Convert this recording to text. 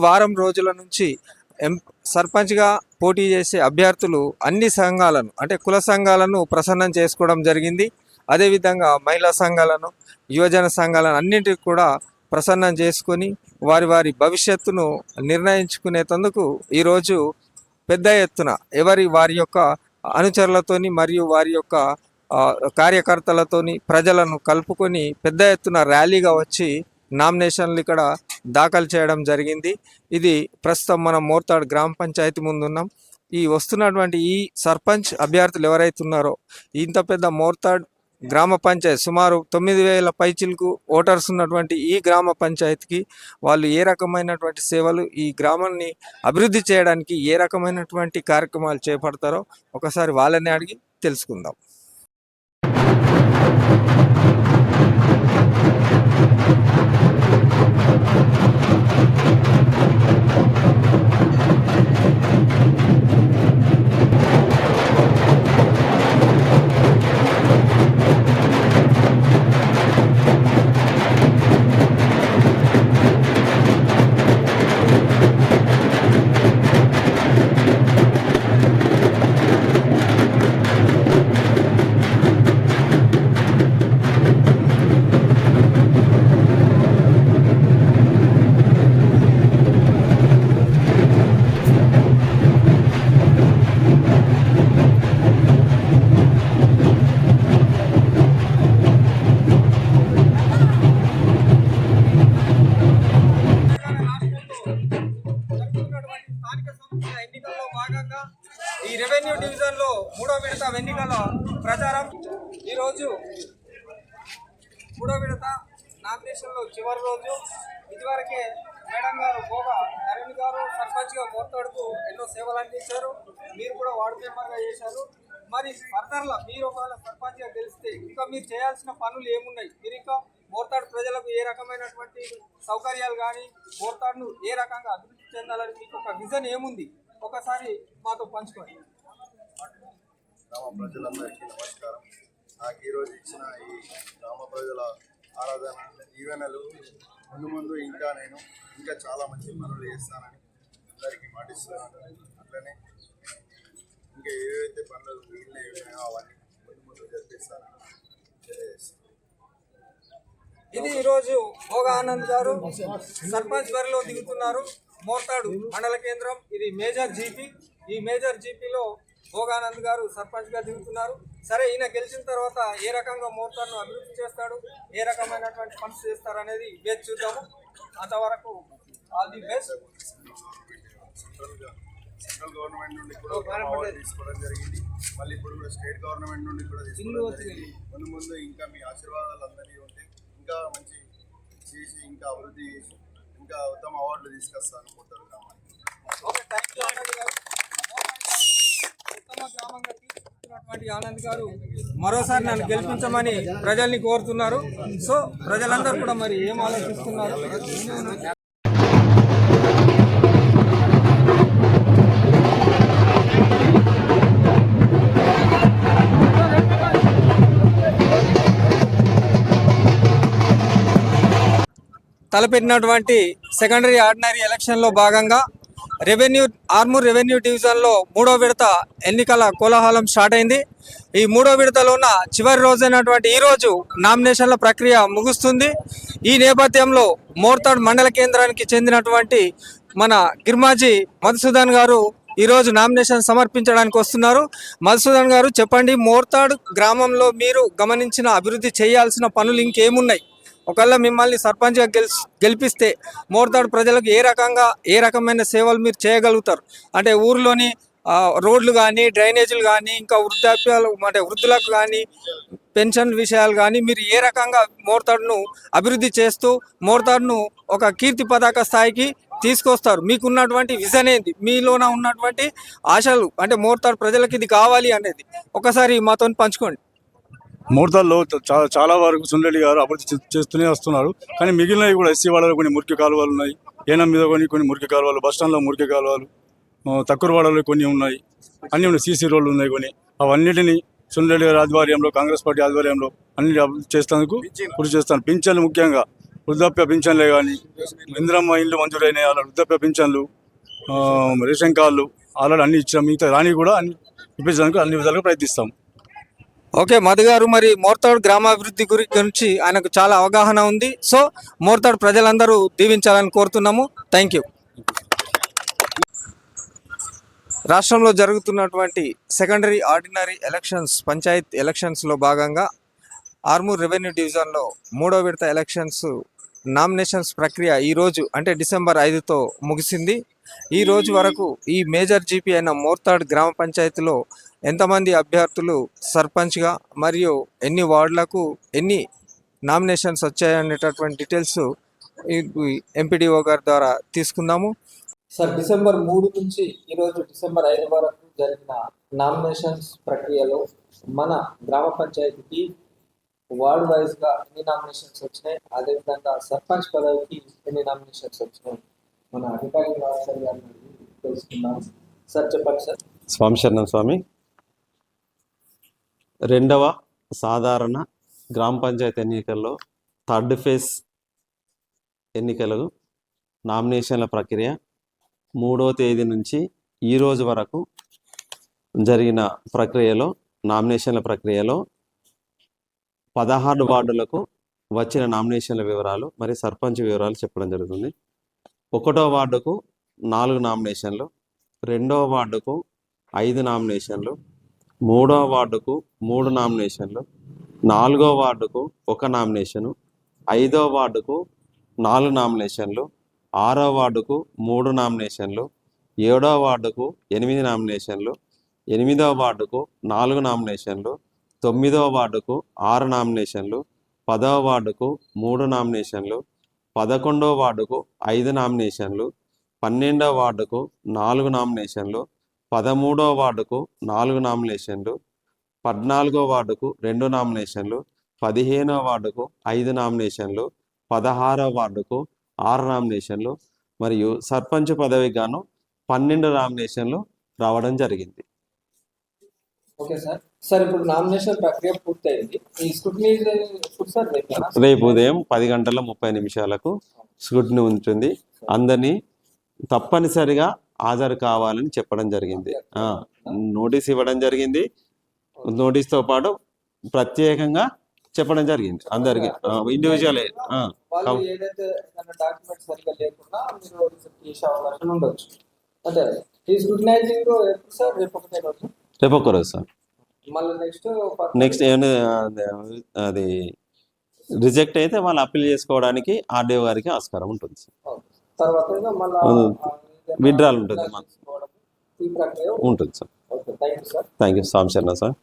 వారం రోజుల నుంచి సర్పంచ్గా పోటీ చేసే అభ్యర్థులు అన్ని సంఘాలను అంటే కుల సంఘాలను ప్రసన్నం చేసుకోవడం జరిగింది. అదేవిధంగా మహిళా సంఘాలను, యువజన సంఘాలను అన్నింటికి కూడా ప్రసన్నం చేసుకొని వారి వారి భవిష్యత్తును నిర్ణయించుకునేందుకు ఈరోజు పెద్ద ఎత్తున వారి యొక్క అనుచరులతోని మరియు వారి యొక్క కార్యకర్తలతోని ప్రజలను కలుపుకొని పెద్ద ఎత్తున ర్యాలీగా వచ్చి నామినేషన్లు ఇక్కడ దాఖలు చేయడం జరిగింది. ఇది ప్రస్తుతం మనం మోర్తాడ్ గ్రామ పంచాయతీ ముందున్నాం. ఈ వస్తున్నటువంటి ఈ సర్పంచ్ అభ్యర్థులు ఎవరైతే ఉన్నారో ఇంత పెద్ద మోర్తాడ్ గ్రామ పంచాయతీ సుమారు 9,000 పైచిలకు ఓటర్స్ ఉన్నటువంటి ఈ గ్రామ పంచాయతీకి వాళ్ళు ఏ రకమైనటువంటి సేవలు ఈ గ్రామాన్ని అభివృద్ధి చేయడానికి ఏ రకమైనటువంటి కార్యక్రమాలు చేపడతారో ఒకసారి వాళ్ళని అడిగి తెలుసుకుందాం. ఎన్నికల్లో భాగంగా ఈ రెవెన్యూ డివిజన్ లో 3వ విడత ఎన్నికల ప్రచారం ఈరోజు 3వ విడత నామినేషన్ లో చివరి రోజు. ఇదివరకే మేడం గారు భోగా నరేంద్ర గారు సర్పంచ్ గా మోర్తాడుకు ఎన్నో సేవలు అందించారు. మీరు కూడా వార్డు మెంబర్ గా చేశారు. మరి ఫర్దర్లా మీరు ఒకవేళ సర్పంచ్ గా గెలిస్తే ఇంకా మీరు చేయాల్సిన పనులు ఏమున్నాయి? మీరు ఇంకా మోర్తాడు ప్రజలకు ఏ రకమైనటువంటి సౌకర్యాలు కానీ మోర్తాడును ఏ రకంగా అభివృద్ధి చెందాలని మీకు ఒక విజన్ ఏముంది? ఒకసారి మాతో పంచుకోండి. గ్రామ ప్రజలందరికీ నమస్కారం. నాకు ఈరోజు ఇచ్చిన ఈ గ్రామ ప్రజల ఆరాధన దీవెనలు ముందు ఇంకా చాలా మంచి పనులు చేస్తానని అందరికీ మాటిస్తున్నాను. అట్లనే ఇంకా ఏవైతే పనులు మిగిలిన అవన్నీ ముందు జరిపిస్తానని తెలియజేస్తాను. ఇది ఈరోజు భోగా ఆనంద్ గారు సర్పంచ్ బరిలో దిగుతున్నారు. మోర్తాడు మండల కేంద్రం ఇది మేజర్ జీపీ. ఈ మేజర్ జీపీలో భోగానంద్ గారు సర్పంచ్ గా దిగుతున్నారు. సరే, ఈయన గెలిచిన తర్వాత ఏ రకంగా మోర్తాడును అభివృద్ధి చేస్తాడు, ఏ రకమైనటువంటి పనులు చేస్తారు అనేది వేచి చూద్దాము. అంతవరకు all the best. Central government నుండి కూడా తీసుకోవడం జరిగింది. మళ్ళీ ఇప్పుడు కూడా స్టేట్ గవర్నమెంట్ నుండి కూడా తీసుకోవడం జరిగింది. ముందు ఇంకా మీ ఆశీర్వాదాలు అందరికీ ఉంటే ఇంకా మంచి చేసి ఇంకా అభివృద్ధి చేసి ఇంకా ఉత్తమ అవార్డులు తీసుకొస్తాను మోర్తాడు గ్రామానికి. ఉత్తమ గ్రామంగా తీసుకున్నటువంటి ఆనంద్ గారు మరోసారి నన్ను గెలిపించమని ప్రజల్ని కోరుతున్నారు. సో ప్రజలందరూ కూడా మరి ఏం ఆలోచిస్తున్నారు? తలపెట్టినటువంటి సెకండరీ ఆర్డినరీ ఎలక్షన్లో భాగంగా ఆర్మూర్ రెవెన్యూ డివిజన్లో 3వ విడత ఎన్నికల కోలాహలం స్టార్ట్ అయింది. ఈ 3వ విడతలో ఉన్న చివరి రోజైనటువంటి ఈరోజు నామినేషన్ల ప్రక్రియ ముగుస్తుంది. ఈ నేపథ్యంలో మోర్తాడ్ మండల కేంద్రానికి చెందినటువంటి మన గిర్మాజీ మధుసూదన్ గారు ఈరోజు నామినేషన్ సమర్పించడానికి వస్తున్నారు. మధుసూదన్ గారు, చెప్పండి, మోర్తాడ్ గ్రామంలో మీరు గమనించిన అభివృద్ధి చేయాల్సిన పనులు ఇంకేమున్నాయి? ఒకవేళ మిమ్మల్ని సర్పంచ్గా గెలిపిస్తే మోర్తాడు ప్రజలకు ఏ రకమైన సేవలు మీరు చేయగలుగుతారు? అంటే ఊర్లోని రోడ్లు కానీ, డ్రైనేజీలు కానీ, ఇంకా వృద్ధాప్యాలు అంటే వృద్ధులకు కానీ, పెన్షన్ విషయాలు కానీ మీరు ఏ రకంగా మోర్తాడును అభివృద్ధి చేస్తూ మోర్తాడును ఒక కీర్తి పతాక స్థాయికి తీసుకొస్తారు? మీకున్నటువంటి విజన్ ఏంది? మీలోన ఉన్నటువంటి ఆశలు అంటే మోర్తాడు ప్రజలకు ఇది కావాలి అనేది ఒకసారి మాతో పంచుకోండి. మోర్తాడ్లో చాలా వరకు సుందరెడ్డి గారు అభివృద్ధి చేస్తూనే వస్తున్నారు. కానీ మిగిలినవి కూడా ఎస్సీ వాళ్ళలో కొన్ని మురికి కాలువలు ఉన్నాయి, ఏనం మీద కొన్ని మురికి కాలువలు, బస్టాండ్లో మురికి కాలువలు, తక్కువవాడలో కొన్ని ఉన్నాయి, అన్నీ ఉన్నాయి, సీసీ రోడ్లు ఉన్నాయి కొన్ని. అవన్నిటిని సుందరెడ్డి గారి ఆధ్వర్యంలో, కాంగ్రెస్ పార్టీ ఆధ్వర్యంలో అన్ని అభివృద్ధి చేసేందుకు కృషి చేస్తాను. పింఛన్లు ముఖ్యంగా వృద్ధాప్య పింఛన్లే కానీ ఇందిరమ్మ ఇండ్లు మంజూరైన వాళ్ళ వృద్ధాప్య పింఛన్లు, రేషన్ కార్డులు ఆల్రెడీ అన్ని ఇచ్చాం. మిగతా రాని కూడా అన్ని ఇప్పించడానికి అన్ని విధాలుగా ప్రయత్నిస్తాం. ఓకే, మధు గారు, మరి మోర్తాడ్ గ్రామాభివృద్ధి గురించి ఆయనకు చాలా అవగాహన ఉంది. సో మోర్తాడ్ ప్రజలందరూ దీవించాలని కోరుతున్నాము. Thank you. రాష్ట్రంలో జరుగుతున్నటువంటి సెకండరీ ఆర్డినరీ ఎలక్షన్స్, పంచాయత్ ఎలక్షన్స్లో భాగంగా ఆర్మూర్ రెవెన్యూ డివిజన్లో 3వ విడత ఎలక్షన్స్ నామినేషన్స్ ప్రక్రియ ఈరోజు అంటే డిసెంబర్ 5తో ముగిసింది. ఈ రోజు వరకు ఈ మేజర్ జీపీ అయిన మోర్తాడ్ గ్రామ పంచాయతీలో ఎంతమంది అభ్యర్థులు సర్పంచ్గా మరియు ఎన్ని వార్డులకు ఎన్ని నామినేషన్స్ వచ్చాయనేటటువంటి డీటెయిల్స్ ఎంపీడీఓ గారి ద్వారా తీసుకుందాము. సార్, డిసెంబర్ 3 నుంచి ఈరోజు డిసెంబర్ 5 వరకు జరిగిన నామినేషన్స్ ప్రక్రియలో మన గ్రామ పంచాయతీకి వార్డ్ వైజ్గా ఎన్ని నామినేషన్స్ వచ్చినాయి, అదేవిధంగా సర్పంచ్ పదవికి ఎన్ని నామినేషన్స్ వచ్చినాయి, మన రిటర్నింగ్ ఆఫీసర్ గారిని తెలుసుకుందాం. సార్ చెప్పండి సార్. స్వామి శరణం స్వామి. 2వ సాధారణ గ్రామ పంచాయతీ ఎన్నికల్లో 3rd ఫేజ్ ఎన్నికలు నామినేషన్ల ప్రక్రియ 3వ తేదీ నుంచి ఈ రోజు వరకు జరిగిన నామినేషన్ల ప్రక్రియలో 16 వార్డులకు వచ్చిన నామినేషన్ల వివరాలు మరి సర్పంచ్ వివరాలు చెప్పడం జరుగుతుంది. 1వ వార్డుకు 4 నామినేషన్లు, 2వ వార్డుకు 5 నామినేషన్లు, 3వ వార్డుకు 3 నామినేషన్లు, 4వ వార్డుకు 1 నామినేషను, 5వ వార్డుకు 4 నామినేషన్లు, 6వ వార్డుకు 3 నామినేషన్లు, 7వ వార్డుకు 8 నామినేషన్లు, 8వ వార్డుకు 4 నామినేషన్లు, 9వ వార్డుకు 6 నామినేషన్లు, 10వ వార్డుకు 3 నామినేషన్లు, 11వ వార్డుకు 5 నామినేషన్లు, 12వ వార్డుకు 4 నామినేషన్లు, 13వ వార్డుకు 4 నామినేషన్లు, 14వ వార్డుకు 2 నామినేషన్లు, 15వ వార్డుకు 5 నామినేషన్లు, 16వ వార్డుకు 6 నామినేషన్లు మరియు సర్పంచ్ పదవికి గాను 12 నామినేషన్లు రావడం జరిగింది. Okay sir. సార్, ఇప్పుడు నామినేషన్ ప్రక్రియ పూర్తయింది. ఈ స్క్రూటినీ ఎప్పుడు సార్? రేపు ఉదయం 10:30 స్క్రూటినీ ఉంటుంది. అందరినీ తప్పనిసరిగా హాజరు కావాలని చెప్పడం జరిగింది. నోటీస్ ఇవ్వడం జరిగింది. నోటీస్తో పాటు ప్రత్యేకంగా చెప్పడం జరిగింది అందరికి ఇండివిజువల్. ఏదైతే డాక్యుమెంట్స్ సరిగ్గా లేకుండా మీరు చేసే అవకాశం ఉండొచ్చు. అంటే ఈ స్క్రూటినైజింగ్ ఎప్పుడు సార్? రేపు ఒక్కరోజు సార్. మళ్ళీ నెక్స్ట్ ఏమైనా అది రిజెక్ట్ అయితే వాళ్ళు అప్పీల్ చేసుకోవడానికి ఆర్డీఓ గారికి ఆస్కారం ఉంటుంది సార్. తర్వాత విత్డ్రాల్ ఉంటుంది ఈ ప్రక్రియ ఉంటుంది sir. Thank you sir. Thank you. స్వామి శరణ సార్.